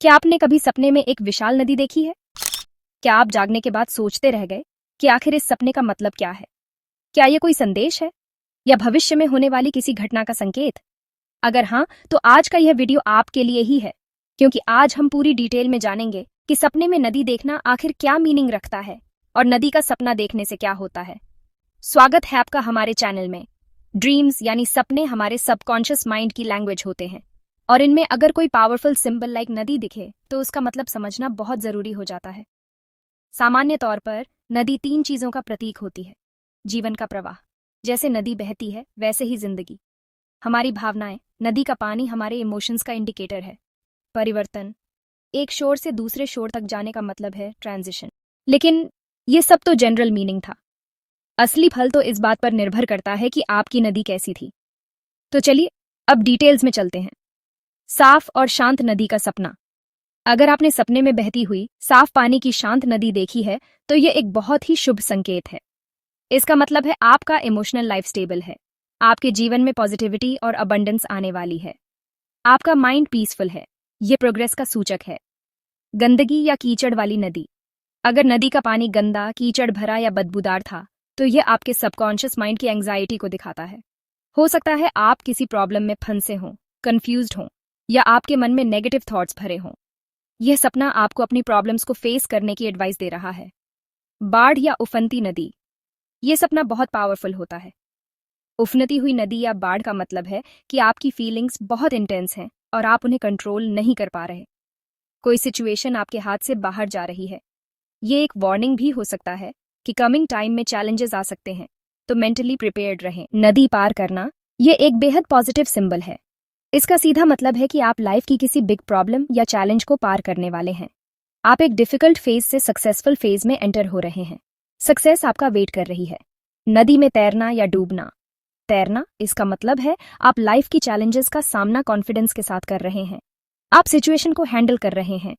क्या आपने कभी सपने में एक विशाल नदी देखी है? क्या आप जागने के बाद सोचते रह गए कि आखिर इस सपने का मतलब क्या है? क्या ये कोई संदेश है या भविष्य में होने वाली किसी घटना का संकेत? अगर हाँ, तो आज का यह वीडियो आपके लिए ही है, क्योंकि आज हम पूरी डिटेल में जानेंगे कि सपने में नदी देखना आखिर क्या मीनिंग रखता है और नदी का सपना देखने से क्या होता है। स्वागत है आपका हमारे चैनल में। ड्रीम्स यानी सपने हमारे सबकॉन्शियस माइंड की लैंग्वेज होते हैं और इनमें अगर कोई पावरफुल सिंबल लाइक नदी दिखे तो उसका मतलब समझना बहुत जरूरी हो जाता है। सामान्य तौर पर नदी 3 चीजों का प्रतीक होती है। जीवन का प्रवाह, जैसे नदी बहती है वैसे ही जिंदगी। हमारी भावनाएं, नदी का पानी हमारे इमोशंस का इंडिकेटर है। परिवर्तन, एक शोर से दूसरे शोर तक जाने का मतलब है ट्रांजिशन। लेकिन ये सब तो जनरल मीनिंग था। असली फल तो इस बात पर निर्भर करता है कि आपकी नदी कैसी थी। तो चलिए अब डिटेल्स में चलते हैं। साफ और शांत नदी का सपना। अगर आपने सपने में बहती हुई साफ पानी की शांत नदी देखी है तो यह एक बहुत ही शुभ संकेत है। इसका मतलब है आपका इमोशनल लाइफ स्टेबल है, आपके जीवन में पॉजिटिविटी और अबंडेंस आने वाली है, आपका माइंड पीसफुल है, यह प्रोग्रेस का सूचक है। गंदगी या कीचड़ वाली नदी। अगर नदी का पानी गंदा, कीचड़ भरा या बदबूदार था तो यह आपके सबकॉन्शियस माइंड की एंग्जाइटी को दिखाता है। हो सकता है आप किसी प्रॉब्लम में फंसे हों, कंफ्यूज्ड हों या आपके मन में नेगेटिव थॉट्स भरे हों। यह सपना आपको अपनी प्रॉब्लम्स को फेस करने की एडवाइस दे रहा है। बाढ़ या उफनती नदी। यह सपना बहुत पावरफुल होता है। उफनती हुई नदी या बाढ़ का मतलब है कि आपकी फीलिंग्स बहुत इंटेंस हैं और आप उन्हें कंट्रोल नहीं कर पा रहे। कोई सिचुएशन आपके हाथ से बाहर जा रही है। ये एक वार्निंग भी हो सकता है कि कमिंग टाइम में चैलेंजेस आ सकते हैं, तो मेंटली प्रिपेयर्ड रहें। नदी पार करना, ये एक बेहद पॉजिटिव सिंबल है। इसका सीधा मतलब है कि आप लाइफ की किसी बिग प्रॉब्लम या चैलेंज को पार करने वाले हैं। आप एक डिफिकल्ट फेज से सक्सेसफुल फेज में एंटर हो रहे हैं। सक्सेस आपका वेट कर रही है। नदी में तैरना या डूबना। तैरना, इसका मतलब है आप लाइफ की चैलेंजेस का सामना कॉन्फिडेंस के साथ कर रहे हैं। आप सिचुएशन को हैंडल कर रहे हैं।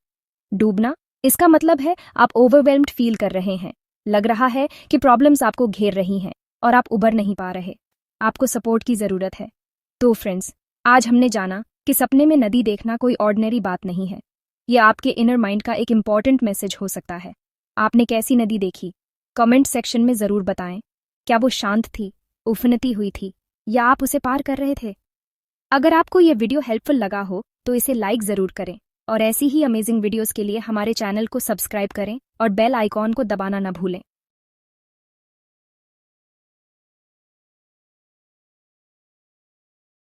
डूबना, इसका मतलब है आप ओवरवेल्म्ड फील कर रहे हैं। लग रहा है कि प्रॉब्लम्स आपको घेर रही हैं और आप उबर नहीं पा रहे। आपको सपोर्ट की जरूरत है। तो फ्रेंड्स, आज हमने जाना कि सपने में नदी देखना कोई ऑर्डिनरी बात नहीं है। यह आपके इनर माइंड का एक इम्पॉर्टेंट मैसेज हो सकता है। आपने कैसी नदी देखी? कमेंट सेक्शन में जरूर बताएं। क्या वो शांत थी, उफनती हुई थी या आप उसे पार कर रहे थे? अगर आपको यह वीडियो हेल्पफुल लगा हो तो इसे लाइक जरूर करें और ऐसी ही अमेजिंग वीडियोस के लिए हमारे चैनल को सब्सक्राइब करें और बेल आइकॉन को दबाना न भूलें।